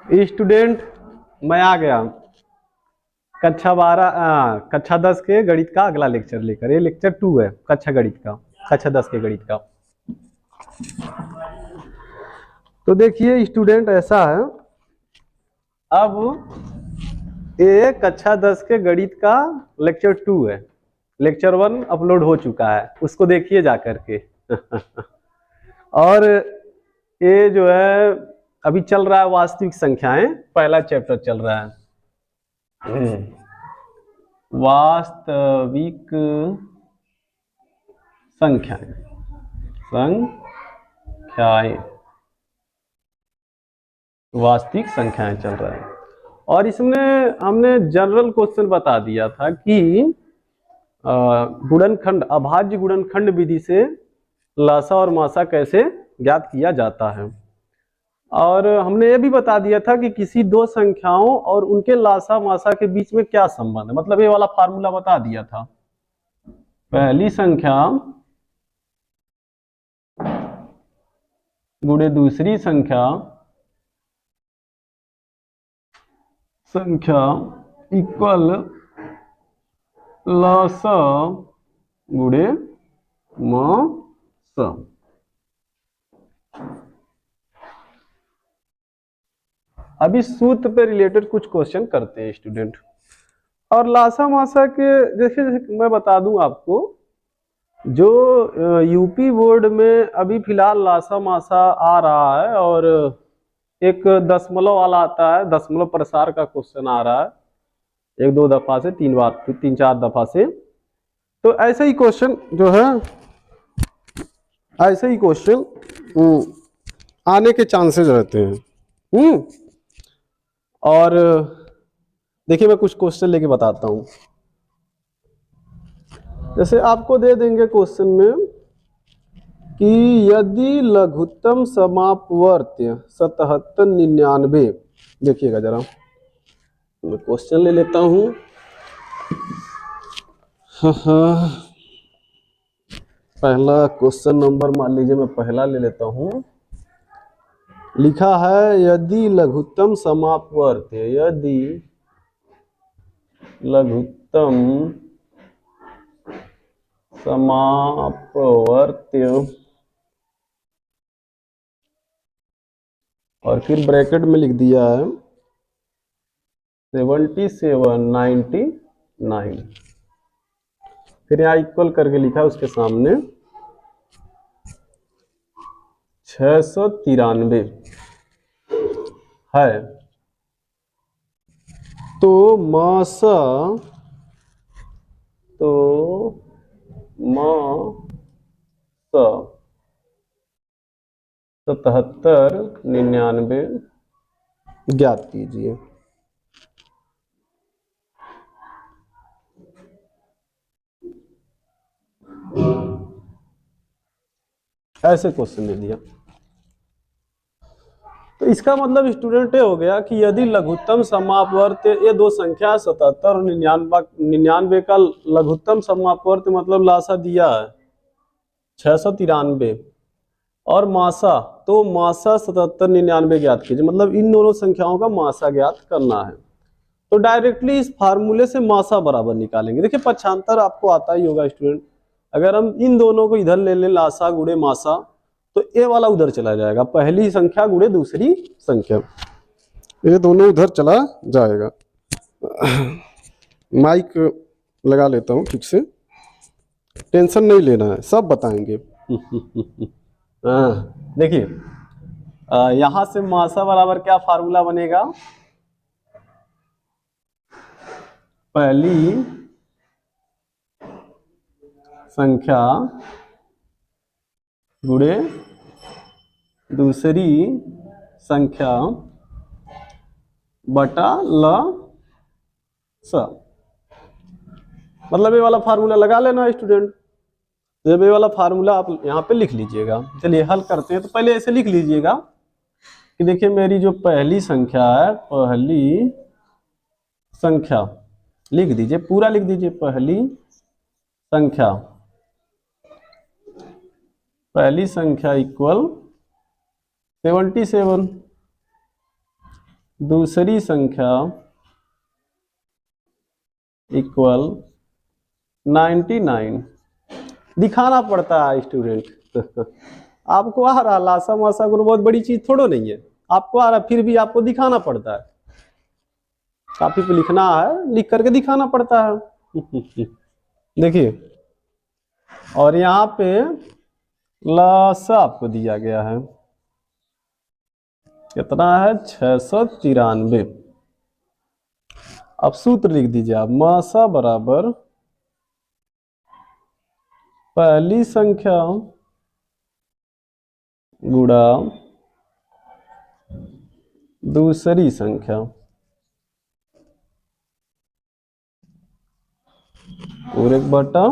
Student, मैं आ गया कक्षा 10 के गणित का अगला लेक्चर लेकर। ये लेक्चर 2 है कक्षा 10 के गणित का। तो देखिए स्टूडेंट, ऐसा है, अब ये कक्षा 10 के गणित का लेक्चर 2 है। लेक्चर 1 अपलोड हो चुका है, उसको देखिए जा करके। और ये जो है अभी चल रहा है वास्तविक संख्याएं, पहला चैप्टर चल रहा है। वास्तविक संख्याएं वास्तविक संख्याएं चल रहा है। और इसमें हमने जनरल क्वेश्चन बता दिया था कि गुणनखंड, अभाज्य गुणनखंड विधि से लासा और मासा कैसे ज्ञात किया जाता है। और हमने ये भी बता दिया था कि किसी दो संख्याओं और उनके लासा मासा के बीच में क्या संबंध है, मतलब ये वाला फार्मूला बता दिया था। पहली संख्या गुणे दूसरी संख्या इक्वल लासा गुणे मासा। अभी सूत्र पे रिलेटेड कुछ क्वेश्चन करते हैं स्टूडेंट। और लासा मासा के जैसे मैं बता दूं आपको, जो यूपी बोर्ड में अभी फिलहाल लासा मासा आ रहा है, और एक दशमलव वाला आता है, दशमलव प्रसार का क्वेश्चन आ रहा है 1-2 दफा से, 3-4 दफा से। तो ऐसे ही क्वेश्चन जो है, ऐसे ही क्वेश्चन आने के चांसेस रहते हैं। और देखिए मैं कुछ क्वेश्चन लेके बताता हूं। जैसे आपको दे देंगे क्वेश्चन में कि यदि लघुत्तम समापवर्त्य 7799, देखिएगा जरा, मैं क्वेश्चन ले लेता हूं। पहला क्वेश्चन नंबर मान लीजिए, मैं पहला ले लेता हूं। लिखा है यदि लघुत्तम समापवर्त्य, यदि लघुत्तम समापवर्त्य, और फिर ब्रैकेट में लिख दिया है 7799, फिर यहाँ इक्वल करके लिखा उसके सामने 693 है। तो मासा 7799 ज्ञात कीजिए। ऐसे क्वेश्चन दे दिया। तो इसका मतलब स्टूडेंट ये हो गया कि यदि लघुत्तम समापवर्त्य, ये दो संख्या 77 और 99 का लघुत्तम समापवर्त्य मतलब लासा दिया है 693, और मासा, तो मासा 7799 ज्ञात कीजिए, मतलब इन दोनों संख्याओं का मासा ज्ञात करना है। तो डायरेक्टली इस फार्मूले से मासा बराबर निकालेंगे। देखिए पक्षांतर आपको आता ही होगा स्टूडेंट। अगर हम इन दोनों को इधर ले लें, लासा गुणे मासा, तो ये वाला उधर चला जाएगा, पहली संख्या गुणे दूसरी संख्या, ये दोनों उधर चला जाएगा। माइक लगा लेता हूँ ठीक से, टेंशन नहीं लेना है, सब बताएंगे। देखिए यहां से मासा बराबर क्या फार्मूला बनेगा, पहली संख्या गुणे दूसरी संख्या बटा लासा। मतलब ये वाला फार्मूला लगा लेना स्टूडेंट। जब ये वाला फार्मूला आप यहाँ पे लिख लीजिएगा। चलिए हल करते हैं। तो पहले ऐसे लिख लीजिएगा कि देखिए मेरी जो पहली संख्या है, पहली संख्या लिख दीजिए, पूरा लिख दीजिए, पहली संख्या इक्वल 77, दूसरी संख्या इक्वल 99। दिखाना पड़ता है स्टूडेंट आपको आ रहा लासा मासा गुण बहुत बड़ी चीज थोड़ो नहीं है, आपको आ रहा फिर भी आपको दिखाना पड़ता है, काफी पे लिखना है, लिख करके दिखाना पड़ता है देखिए, और यहाँ पे लासा आपको दिया गया है कितना है 693। अब सूत्र लिख दीजिए आप, मासा बराबर पहली संख्या गुणा दूसरी संख्या पूरे बटा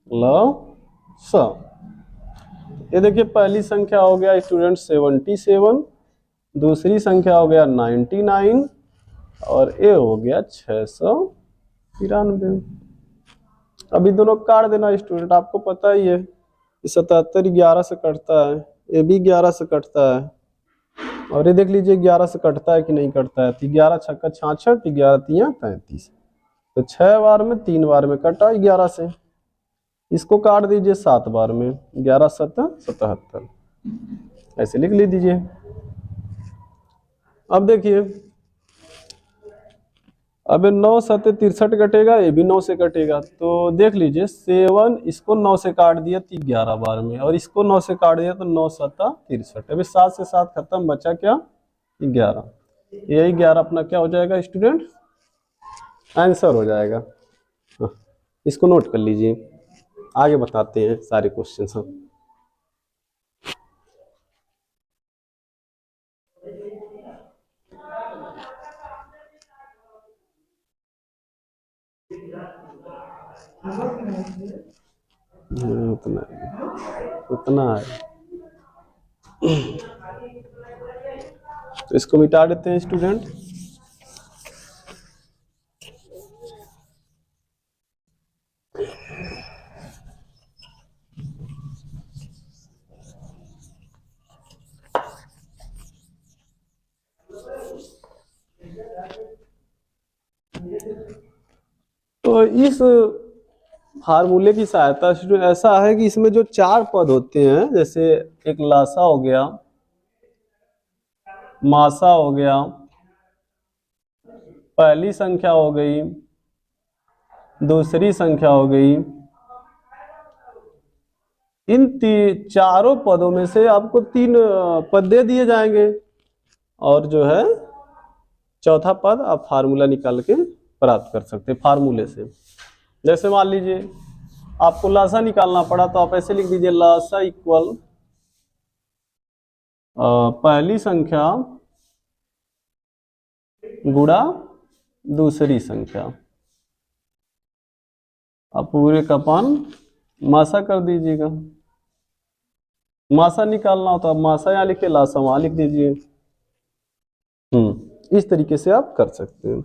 लसा। ये देखिए पहली संख्या हो गया स्टूडेंट 77, दूसरी संख्या हो गया 99 और ये हो गया 693। अभी दोनों काट देना स्टूडेंट, आपको पता ही है 77 11 से कटता है, ये भी 11 से कटता है, और ये देख लीजिए 11 से कटता है कि नहीं कटता है। 11 छक्का 66, 11 तिया 33, तो 6 बार में 3 बार में कटा 11 से। इसको काट दीजिए 7 बार में, 11 7 77, ऐसे लिख लीजिए। अब देखिए अब 9 7 63 कटेगा, ये भी 9 से कटेगा, तो देख लीजिए 7 इसको 9 से काट दिया 11 बार में, और इसको 9 से काट दिया तो 9 7 63। अभी 7 से 7 खत्म, बचा क्या 11। यही 11 अपना क्या हो जाएगा स्टूडेंट, आंसर हो जाएगा। इसको नोट कर लीजिए, आगे बताते हैं सारे क्वेश्चन सब। उतना है तो इसको मिटा देते हैं स्टूडेंट। तो इस फार्मूले की सहायता से ऐसा है कि इसमें जो 4 पद होते हैं, जैसे एक लासा हो गया, मासा हो गया, पहली संख्या हो गई, दूसरी संख्या हो गई, इन चारों पदों में से आपको 3 पद दे दिए जाएंगे, और जो है चौथा पद आप फार्मूला निकाल के प्राप्त कर सकते हैं फार्मूले से। जैसे मान लीजिए आपको लासा निकालना पड़ा, तो आप ऐसे लिख दीजिए लासा इक्वल पहली संख्या गुणा दूसरी संख्या। आप पूरे का पान मासा कर दीजिएगा। मासा निकालना हो तो आप मासा यहाँ लिखे, लासा वहां लिख दीजिए। इस तरीके से आप कर सकते हैं।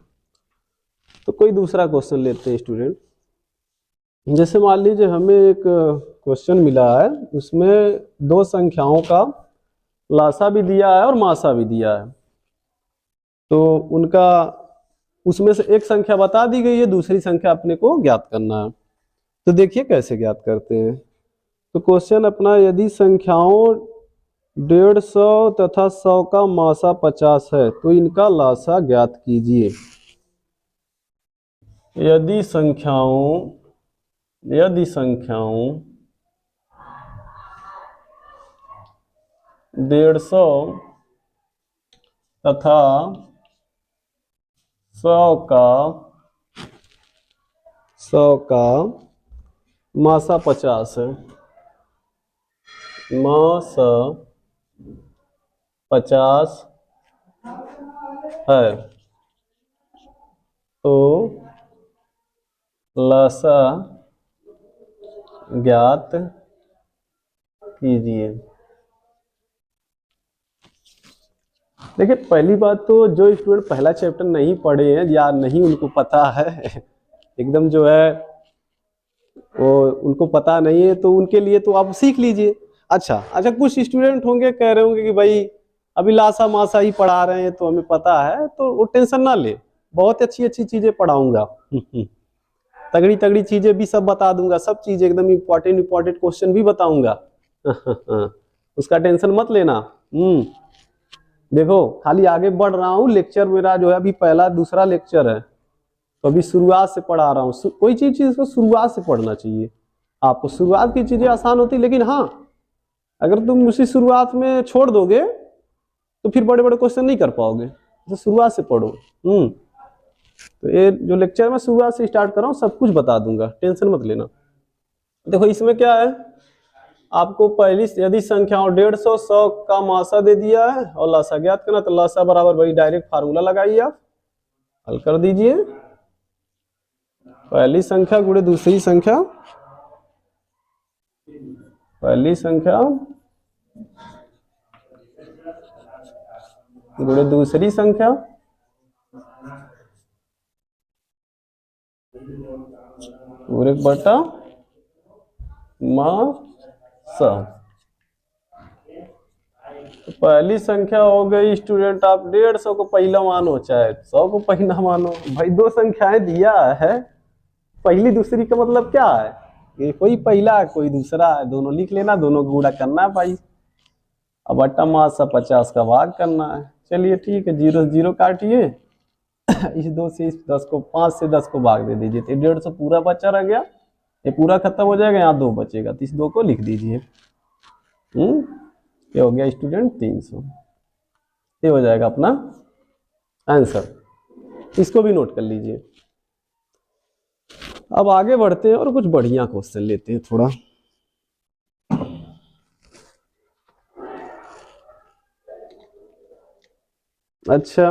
तो कोई दूसरा क्वेश्चन लेते हैं स्टूडेंट। जैसे मान लीजिए हमें एक क्वेश्चन मिला है, उसमें 2 संख्याओं का लासा भी दिया है और मासा भी दिया है, तो उनका उसमें से एक संख्या बता दी गई है, दूसरी संख्या अपने को ज्ञात करना है। तो देखिए कैसे ज्ञात करते हैं। तो क्वेश्चन अपना, यदि संख्याओं 150 तथा 100 का मासा 50 है तो इनका लासा ज्ञात कीजिए। यदि संख्याओं 150 तथा 100 का मासा 50 है, मासा 50 है, तो लासा ज्ञात कीजिए। देखिए पहली बात तो जो स्टूडेंट पहला चैप्टर नहीं पढ़े हैं या नहीं उनको पता है एकदम जो है वो उनको पता नहीं है, तो उनके लिए तो आप सीख लीजिए। अच्छा कुछ स्टूडेंट होंगे कह रहे होंगे कि भाई अभी लासा मासा ही पढ़ा रहे हैं तो हमें पता है, तो वो टेंशन ना ले, बहुत अच्छी अच्छी चीजें पढ़ाऊंगा। तगड़ी तगड़ी चीजें भी सब बता दूंगा, सब चीजें एकदम इम्पोर्टेंट इम्पोर्टेंट क्वेश्चन भी बताऊंगा। उसका टेंशन मत लेना। देखो खाली आगे बढ़ रहा हूँ, लेक्चर मेरा जो है अभी पहला दूसरा लेक्चर है, तो अभी शुरुआत से पढ़ा रहा हूँ। कोई चीज को शुरुआत से पढ़ना चाहिए। आपको शुरुआत की चीजें आसान होती, लेकिन हाँ अगर तुम उसी शुरुआत में छोड़ दोगे तो फिर बड़े बड़े क्वेश्चन नहीं कर पाओगे, तो शुरुआत से पढ़ो। तो ये जो लेक्चर मैं शुरुआत से स्टार्ट कर रहा हूँ सब कुछ बता दूंगा, टेंशन मत लेना। देखो इसमें क्या है, आपको पहली यदि संख्याओं 150 100 का मासा दे दिया है और लासा ज्ञात करना, तो लासा बराबर वही डायरेक्ट फार्मूला लगाइए, आप हल कर दीजिए। पहली संख्या गुणे दूसरी संख्या, पहली संख्या गुणे दूसरी संख्या, पूरे बटा मासा। तो पहली संख्या हो गई स्टूडेंट, आप 150 को पहला मानो चाहे 100 को पहला मानो, भाई दो संख्याएं दिया है, पहली दूसरी का मतलब क्या है, ये कोई पहला है कोई दूसरा है, दोनों लिख लेना, दोनों को गुणा करना है भाई। अब बटा मासा 50 का भाग करना है। चलिए ठीक है, 0 0 काटिए, इस 2 से इस 10 को, 5 से 10 को भाग दे दीजिए, तो 150 पूरा बचा रह गया, ये पूरा खत्म हो जाएगा, यहाँ 2 बचेगा, तो इस 2 को लिख दीजिए। ये हो गया स्टूडेंट 300, ये हो जाएगा अपना आंसर। इसको भी नोट कर लीजिए। अब आगे बढ़ते हैं और कुछ बढ़िया क्वेश्चन लेते हैं थोड़ा। अच्छा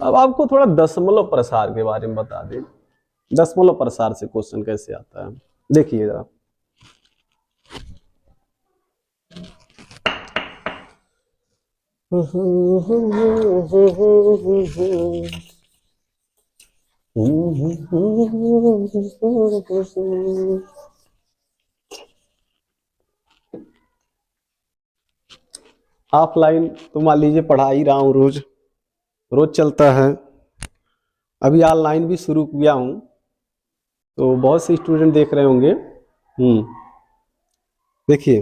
अब आपको थोड़ा दशमलव प्रसार के बारे में बता दें। दशमलव प्रसार से क्वेश्चन कैसे आता है, देखिए जरा। ऑफलाइन तो मान लीजिए पढ़ा ही रहा हूँ, रोज रोज चलता है। अभी ऑनलाइन भी शुरू किया हूँ, तो बहुत से स्टूडेंट देख रहे होंगे। देखिए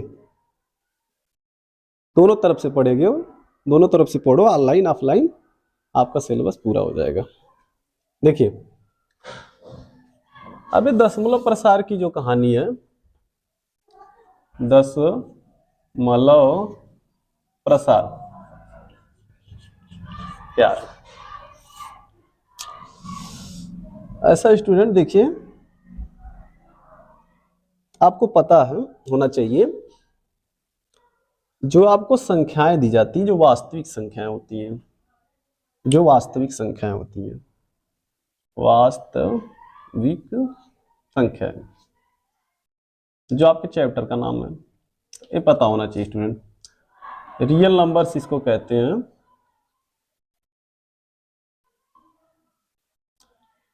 दोनों तरफ से पढ़ेंगे, दोनों तरफ से पढ़ो, ऑनलाइन ऑफलाइन, आपका सिलेबस पूरा हो जाएगा। देखिए अबे दशमलव प्रसार की जो कहानी है, दशमलव प्रसार क्या है? ऐसा स्टूडेंट देखिए, आपको पता है होना चाहिए, जो आपको संख्याएं दी जाती हैं, जो वास्तविक संख्याएं होती हैं, जो वास्तविक संख्याएं होती हैं, वास्तविक संख्याएं, जो आपके चैप्टर का नाम है, ये पता होना चाहिए स्टूडेंट। रियल नंबर्स इसको कहते हैं।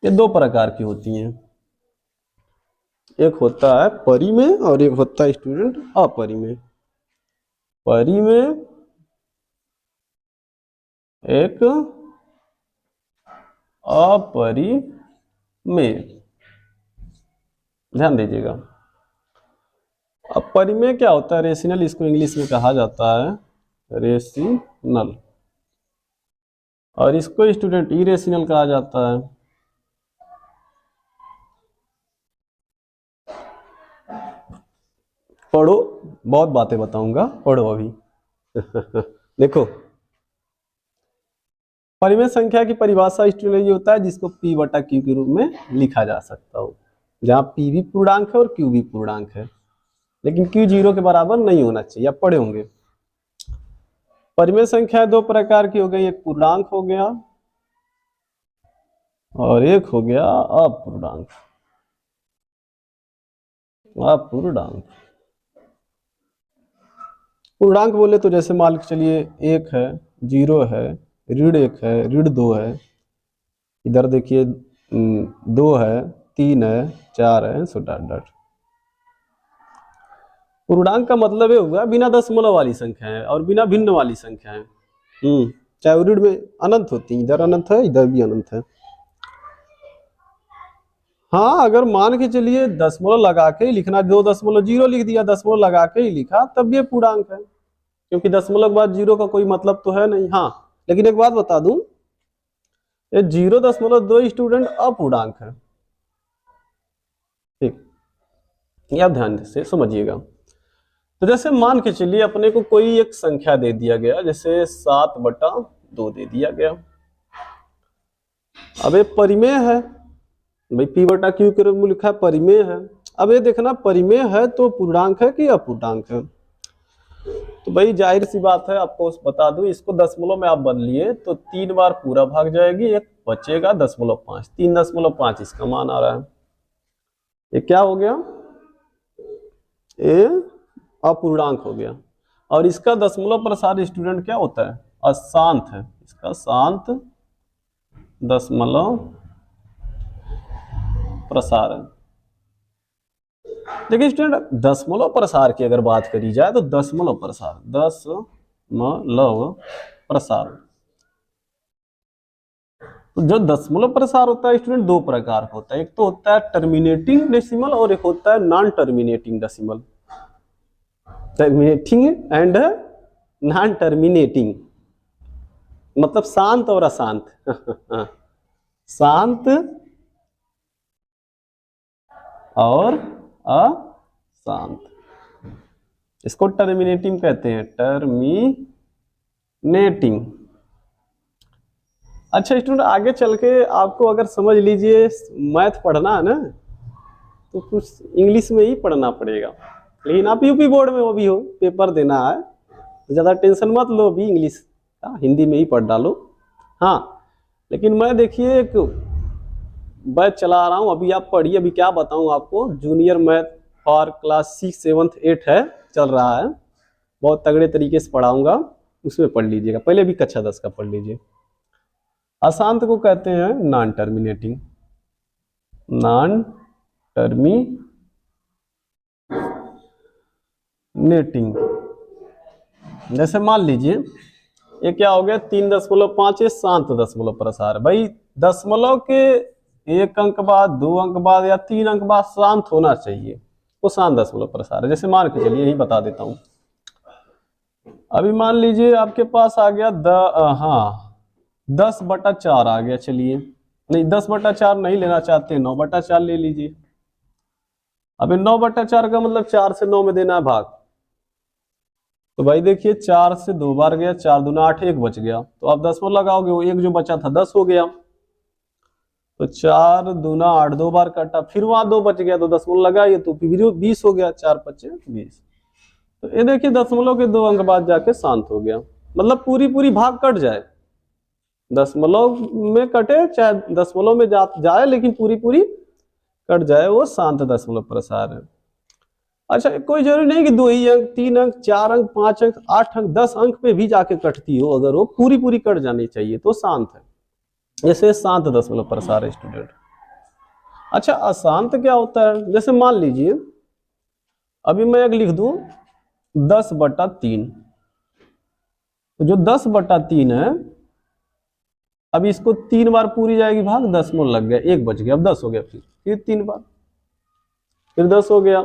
ये दो प्रकार की होती हैं, एक होता है परिमेय और एक होता है स्टूडेंट अपरिमेय। परिमेय एक अपरिमेय, ध्यान दीजिएगा। अब परिमेय क्या होता है, रेशनल इसको इंग्लिश में कहा जाता है, रेशनल, और इसको स्टूडेंट इरेशनल कहा जाता है। पढ़ो, बहुत बातें बताऊंगा, पढ़ो अभी। देखो परिमेय संख्या की परिभाषा स्टूडेंट ये होता है जिसको P बटा Q के रूप में लिखा जा सकता हो, जहां P भी पूर्णांक है और Q भी पूर्णांक है, लेकिन Q 0 के बराबर नहीं होना चाहिए, आप पढ़े होंगे। परिमेय संख्या दो प्रकार की हो गई, एक पूर्णांक हो गया और एक हो गया अपूर्णांक। अपूर्णांक, पूर्णांक बोले तो जैसे मान के चलिए 1 है, 0 है, ऋण 1 है, ऋण 2 है, इधर देखिए 2 है, 3 है, 4 है, सो डॉट डॉट। पूर्णांक का मतलब ये हुआ बिना दशमलव वाली संख्या है और बिना भिन्न वाली संख्या है। चाहे ऋण में अनंत होती, इधर अनंत है, इधर भी अनंत है। हाँ, अगर मान के चलिए दशमलव लगा के ही लिखना, 2.0 लिख दिया, दशमलव लगा के ही लिखा, तब ये पूर्णांक है, क्योंकि दशमलव के बाद 0 का कोई मतलब तो है नहीं। हाँ, लेकिन एक बात बता दूं, ये 0.2 स्टूडेंट अपूर्णांक है। ठीक, ये आप ध्यान से समझिएगा। तो जैसे मान के चलिए अपने को कोई एक संख्या दे दिया गया, जैसे 7/2 दे दिया गया। अब ये परिमेय है भाई, P/Q के रूप में लिखा है, परिमेय है। अब ये देखना परिमेय है तो पूर्णांक है कि अपूर्णांक है। तो भाई जाहिर सी बात है, आपको बता दूं, इसको दशमलव में आप बदलिए तो 3 बार पूरा भाग जाएगी, एक बचेगा 0.5, 3.5 इसका मान आ रहा है। ये क्या हो गया, ये अपूर्णांक हो गया। और इसका दशमलव प्रसार स्टूडेंट क्या होता है, अशांत है, इसका शांत दशमलव प्रसार है। देखिए स्टूडेंट, दशमलव प्रसार की अगर बात करी जाए तो दशमलव प्रसार तो जो दशमलव प्रसार होता है स्टूडेंट, 2 प्रकार का होता है। एक तो होता है टर्मिनेटिंग डेसिमल और एक होता है non terminating decimal. Terminating and non terminating मतलब शांत और अशांत। शांत और अशांत, इसको टर्मिनेटिंग कहते हैं, टर्मिनेटिंग। अच्छा स्टूडेंट, आगे चल के आपको अगर समझ लीजिए मैथ पढ़ना है ना, तो कुछ इंग्लिश में ही पढ़ना पड़ेगा। लेकिन आप यूपी बोर्ड में वो भी हो, पेपर देना है तो ज़्यादा टेंशन मत लो, अभी इंग्लिश हिंदी में ही पढ़ डालो। हाँ, लेकिन मैं देखिए एक बैच चला रहा हूँ, अभी आप पढ़िए। अभी क्या बताऊँ आपको, जूनियर मैथ फॉर क्लास 6, 7, 8 है, चल रहा है, बहुत तगड़े तरीके से पढ़ाऊंगा, उसमें पढ़ लीजिएगा। पहले भी कक्षा 10 का पढ़ लीजिए। अशांत को कहते हैं नॉन टर्मिनेटिंग, नॉन टर्मिनेटिंग। जैसे मान लीजिए ये क्या हो गया, 3.5 ये शांत दशमलव प्रसार। भाई दशमलव के 1 अंक बाद, 2 अंक बाद या 3 अंक बाद शांत होना चाहिए, वो शांत दशमलव प्रसार है। जैसे मान के चलिए यही बता देता हूं, अभी मान लीजिए आपके पास आ गया 10/4 आ गया। चलिए नहीं, 10/4 नहीं लेना चाहते, 9/4 ले लीजिए। अभी 9/4 का मतलब 4 से 9 में देना है भाग। तो भाई देखिए 4 से 2 बार गया, 4 दूना 8, 1 बच गया। तो आप दशमलव लगाओगे, वो 1 जो बचा था 10 हो गया। तो 4 दूना 8, 2 बार काटा, फिर वहां 2 बच गया, तो दशमलव लगाइए तो फिर 20 हो गया, 4 5 20। तो ये देखिए दशमलव के 2 अंक बाद जाके शांत हो गया, मतलब पूरी भाग कट जाए, दशमलव में कटे चाहे दशमलव में जाए, लेकिन पूरी कट जाए, वो शांत दशमलव प्रसार है। अच्छा, कोई जरूरी नहीं कि 2 ही अंक, 3 अंक, 4 अंक, 5 अंक, 8 अंक, 10 अंक पे भी जाके कटती हो, अगर वो पूरी कट जानी चाहिए तो शांत है। जैसे शांत दशमलव प्रसार है स्टूडेंट। अच्छा, अशांत क्या होता है, जैसे मान लीजिए अभी मैं एक लिख दूं 10/3, तो जो 10/3 है, अभी इसको 3 बार पूरी जाएगी भाग, दशमलव लग गया, 1 बच गया, अब 10 हो गया, फिर 3 बार, फिर 10 हो गया।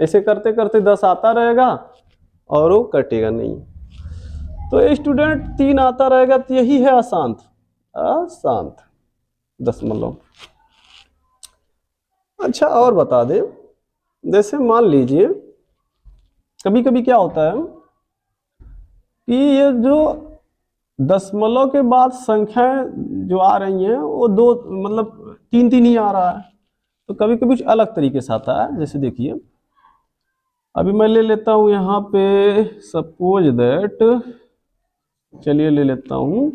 ऐसे करते करते 10 आता रहेगा और वो कटेगा नहीं। तो स्टूडेंट 3 आता रहेगा, तो यही है अशांत दशमलव। अच्छा, और बता दे, जैसे मान लीजिए कभी कभी क्या होता है कि ये जो दशमलव के बाद संख्याएं जो आ रही हैं वो 2 मतलब 3 ही आ रहा है, तो कभी कभी कुछ अलग तरीके से आता है। जैसे देखिए अभी मैं ले लेता हूं यहाँ पे, सपोज दैट, चलिए ले लेता हूं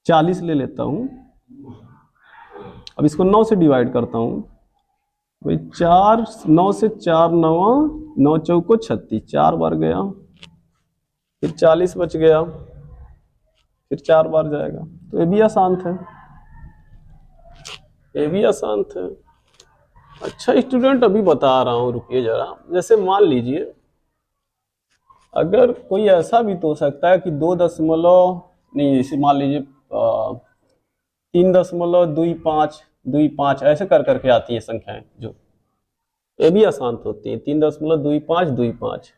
40 ले लेता हूं। अब इसको 9 से डिवाइड करता हूं, भाई 4, 9 से 4 9, 9 चौको 36, 4 बार गया, फिर 40 बच गया, फिर 4 बार जाएगा। तो ये भी आसान है, ये भी आसान है। अच्छा स्टूडेंट, अभी बता रहा हूँ, रुकिए जरा। जैसे मान लीजिए अगर कोई ऐसा भी तो हो सकता है कि 2 नहीं, इसे मान लीजिए 3.25 ऐसे कर करके आती है संख्याएं, जो ये भी आसान होती है। 3.2525।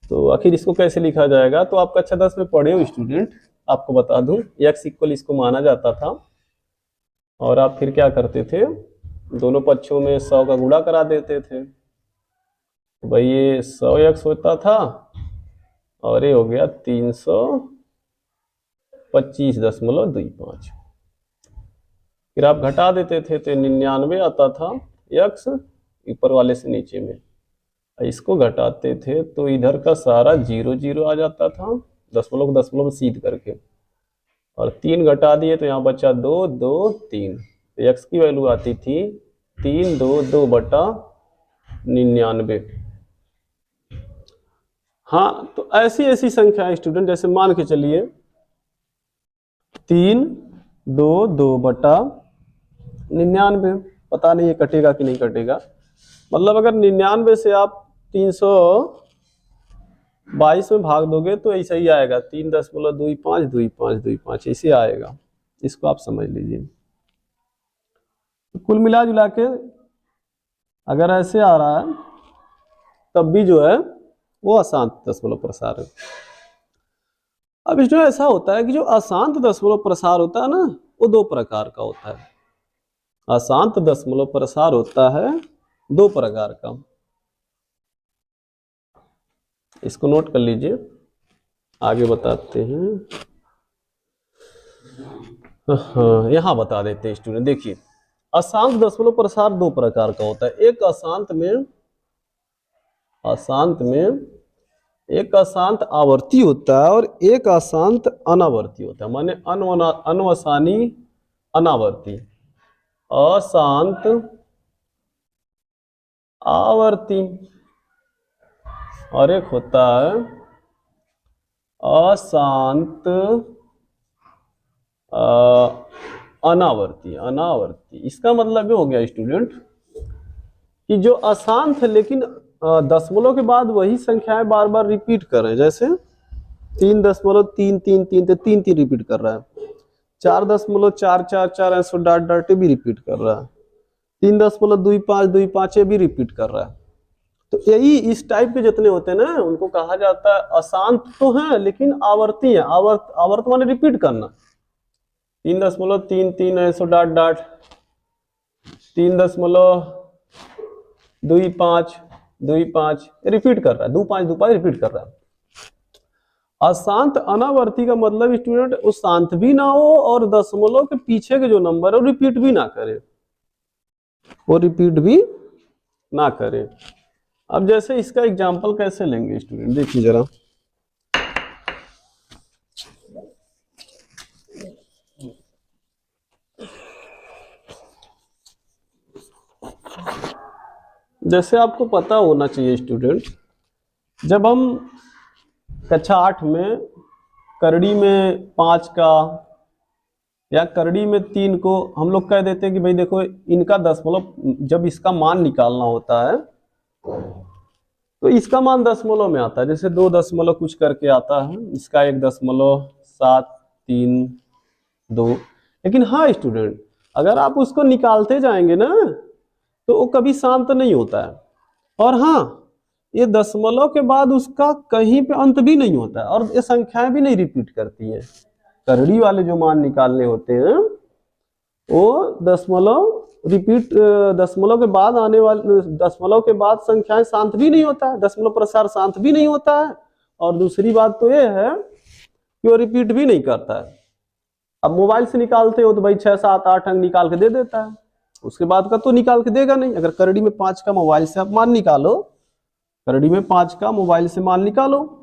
तो आखिर इसको कैसे लिखा जाएगा? तो आप कक्षा 10 में पढ़े हो स्टूडेंट, आपको बता दूं x इक्वल इसको माना जाता था, और आप फिर क्या करते थे, दोनों पक्षों में 100 का गुणा करा देते थे। तो भाई ये 100x होता था और ये हो गया 325.25। फिर आप घटा देते थे तो 99 आता था x ऊपर वाले से नीचे में। इसको घटाते थे तो इधर का सारा 0 0 आ जाता था, दशमलव को दशमलव में सीध करके, और 3 घटा दिए तो यहाँ बचा 2 2 3। तो x की वैल्यू आती थी 322/99। हाँ, तो ऐसी ऐसी संख्या है स्टूडेंट, जैसे मान के चलिए 322/99। पता नहीं ये कटेगा कि नहीं कटेगा। मतलब अगर 99 से आप 322 में भाग दोगे तो ऐसा ही आएगा, 3.252525 ऐसे आएगा। इसको आप समझ लीजिए। तो कुल मिला जुला के अगर ऐसे आ रहा है तब भी जो है वो अशांत दशमलव प्रसार है। अब इसमें ऐसा होता है कि जो अशांत दशमलव प्रसार होता है ना, वो 2 प्रकार का होता है। अशांत दशमलव प्रसार होता है 2 प्रकार का। इसको नोट कर लीजिए, आगे बताते हैं। हाँ, यहां बता देते हैं स्टूडेंट। देखिए, अशांत दशमलव प्रसार 2 प्रकार का होता है। एक अशांत आवर्ती होता है और एक अशांत अनावर्ती होता है। माने अनवसानी अनावर्ती, अशांत आवर्ती, और एक होता है अशांत अनावर्ती। इसका मतलब ये हो गया स्टूडेंट कि जो अशांत है लेकिन दशमलव के बाद वही संख्याएं बार बार रिपीट कर रहे हैं। जैसे 3.333 तो 3 रिपीट कर रहा है, 4.444 ऐसे डाट डाटे भी रिपीट कर रहा है, 3.2525 भी रिपीट कर रहा है। तो यही इस टाइप के जितने होते हैं ना, उनको कहा जाता है अशांत तो है लेकिन आवर्ती है। आवर्त माने रिपीट करना। 3.33 ऐसे डाट डाट, 3.25 रिपीट कर रहा है, 25 रिपीट कर रहा है। अशांत अनावर्ती का मतलब स्टूडेंट वो शांत भी ना हो और दशमलव के पीछे के जो नंबर है वो रिपीट भी ना करे, अब जैसे इसका एग्जांपल कैसे लेंगे स्टूडेंट, देखिए जरा। जैसे आपको पता होना चाहिए स्टूडेंट, जब हम कक्षा 8 में करड़ी में 5 का या करड़ी में 3 को हम लोग कह देते हैं कि भाई देखो इनका दशमलव, जब इसका मान निकालना होता है तो इसका मान दशमलव में आता है। जैसे 2 दशमलव कुछ करके आता है, इसका 1.732। लेकिन हाँ स्टूडेंट, अगर आप उसको निकालते जाएंगे ना तो वो कभी शांत नहीं होता है। और हाँ, ये दशमलव के बाद उसका कहीं पे अंत भी नहीं होता है और ये संख्याएं भी नहीं रिपीट करती है। करड़ी वाले जो मान निकालने होते हैं वो दशमलव के बाद आने वाले, दशमलव के बाद संख्याएं शांत भी नहीं होता है, दशमलव प्रसार शांत भी नहीं होता है। और दूसरी बात तो ये है कि वो रिपीट भी नहीं करता है। अब मोबाइल से निकालते हो तो भाई 6 7 8 अंक निकाल के दे देता है, उसके बाद का तो निकाल के देगा नहीं। अगर करड़ी में 5 का मोबाइल से आप मान निकालो, करड़ी में 5 का मोबाइल से मान निकालो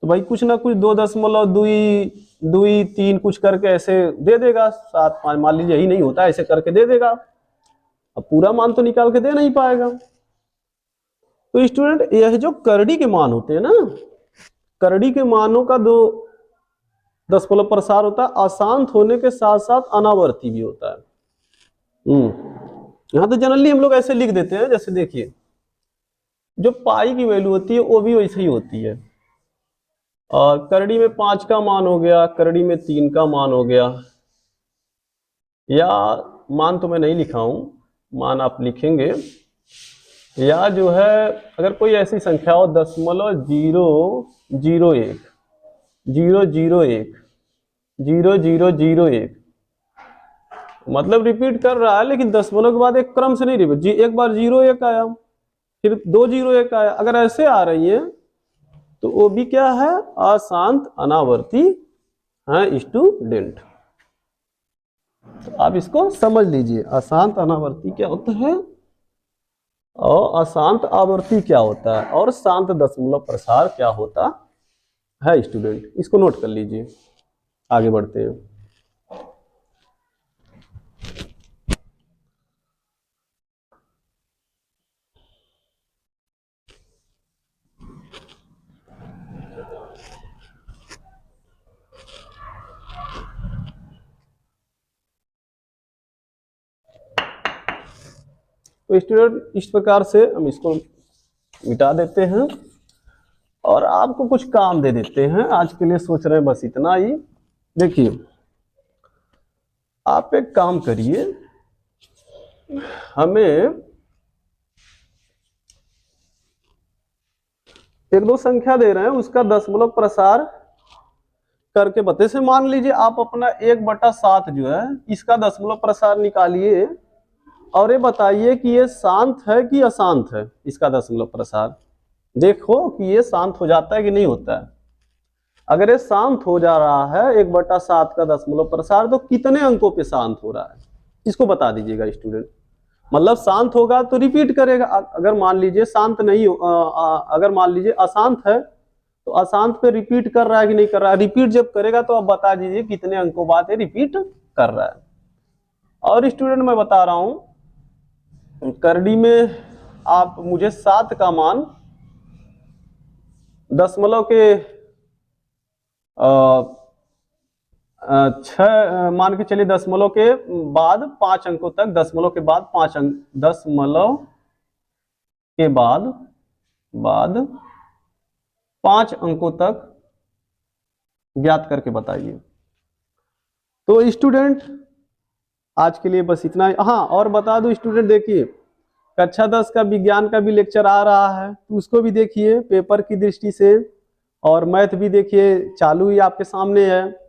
तो भाई कुछ ना कुछ 2.2 कुछ करके ऐसे दे देगा, 7 5 मान लीजिए यही नहीं होता, ऐसे करके दे देगा। अब पूरा मान तो निकाल के दे नहीं पाएगा। तो स्टूडेंट यह जो करड़ी के मान होते हैं ना, करड़ी के मानों का दशमलव प्रसार होता है, अशांत होने के साथ साथ अनावर्ती भी होता है। यहाँ तो जनरली हम लोग ऐसे लिख देते हैं, जैसे देखिए जो पाई की वैल्यू होती है वो भी वैसे ही होती है। और करड़ी में 5 का मान हो गया, करड़ी में 3 का मान हो गया, या मान तो मैं नहीं लिखा हूं, मान आप लिखेंगे, या जो है अगर कोई ऐसी संख्या हो 0.001 001 0001, मतलब रिपीट कर रहा है लेकिन दशमलव के बाद एक क्रम से नहीं रिपीट, एक बार 01 आया फिर 201 आया, अगर ऐसे आ रही है तो वो भी क्या है, अशांत अनावर्ती है स्टूडेंट। तो आप इसको समझ लीजिए, अशांत अनावर्ती क्या होता है और अशांत आवर्ती क्या होता है और शांत दशमलव प्रसार क्या होता है स्टूडेंट, इसको नोट कर लीजिए। आगे बढ़ते हैं। तो स्टूडेंट इस प्रकार से हम इसको मिटा देते हैं और आपको कुछ काम दे देते हैं। आज के लिए सोच रहे हैं बस इतना ही। देखिए आप एक काम करिए, हमें एक दो संख्या दे रहे हैं, उसका दशमलव प्रसार करके बताइए। से मान लीजिए आप अपना 1/7 जो है इसका दशमलव प्रसार निकालिए और ये बताइए कि ये शांत है कि अशांत है, इसका दशमलव प्रसार देखो कि ये शांत हो जाता है कि नहीं होता है। अगर ये शांत हो जा रहा है 1/7 का दशमलव प्रसार, तो कितने अंकों पे शांत हो रहा है इसको बता दीजिएगा स्टूडेंट। मतलब शांत होगा तो रिपीट करेगा, अगर मान लीजिए शांत नहीं अगर मान लीजिए अशांत है तो अशांत पे रिपीट कर रहा है कि नहीं कर रहा है। रिपीट जब करेगा तो आप बता दीजिए कितने अंकों बाद ये रिपीट कर रहा है। और स्टूडेंट मैं बता रहा हूं, करड़ी में आप मुझे 7 का मान दशमलव के 6 मान के चलिए, दशमलव के बाद 5 अंकों तक, दशमलव के बाद 5 अंक, दशमलव के बाद 5 अंकों तक ज्ञात करके बताइए। तो स्टूडेंट आज के लिए बस इतना ही। हाँ और बता दो स्टूडेंट, देखिए कक्षा 10 का विज्ञान का भी लेक्चर आ रहा है, तो उसको भी देखिए पेपर की दृष्टि से, और मैथ भी देखिए चालू ही आपके सामने है।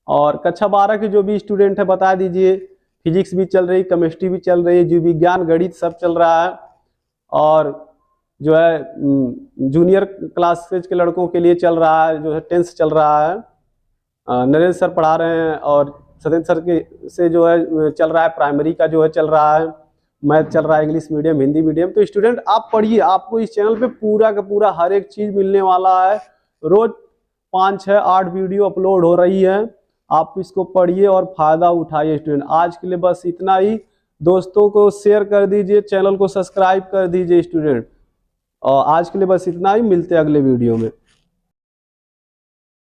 और कक्षा 12 के जो भी स्टूडेंट है बता दीजिए, फिजिक्स भी चल रही, केमिस्ट्री भी चल रही है, जीव विज्ञान गणित सब चल रहा है। और जो है जूनियर क्लासेज के लड़कों के लिए चल रहा है, जो है 10th चल रहा है, नरेंद्र सर पढ़ा रहे हैं, और सत्येंद्र सर के से जो है चल रहा है प्राइमरी का जो है चल रहा है, मैथ चल रहा है, इंग्लिश मीडियम हिंदी मीडियम। तो स्टूडेंट आप पढ़िए, आपको इस चैनल पे पूरा का पूरा हर एक चीज मिलने वाला है। रोज 5, 6, 8 वीडियो अपलोड हो रही है, आप इसको पढ़िए और फायदा उठाइए स्टूडेंट। आज के लिए बस इतना ही, दोस्तों को शेयर कर दीजिए, चैनल को सब्सक्राइब कर दीजिए स्टूडेंट। और आज के लिए बस इतना ही, मिलते हैं अगले वीडियो में।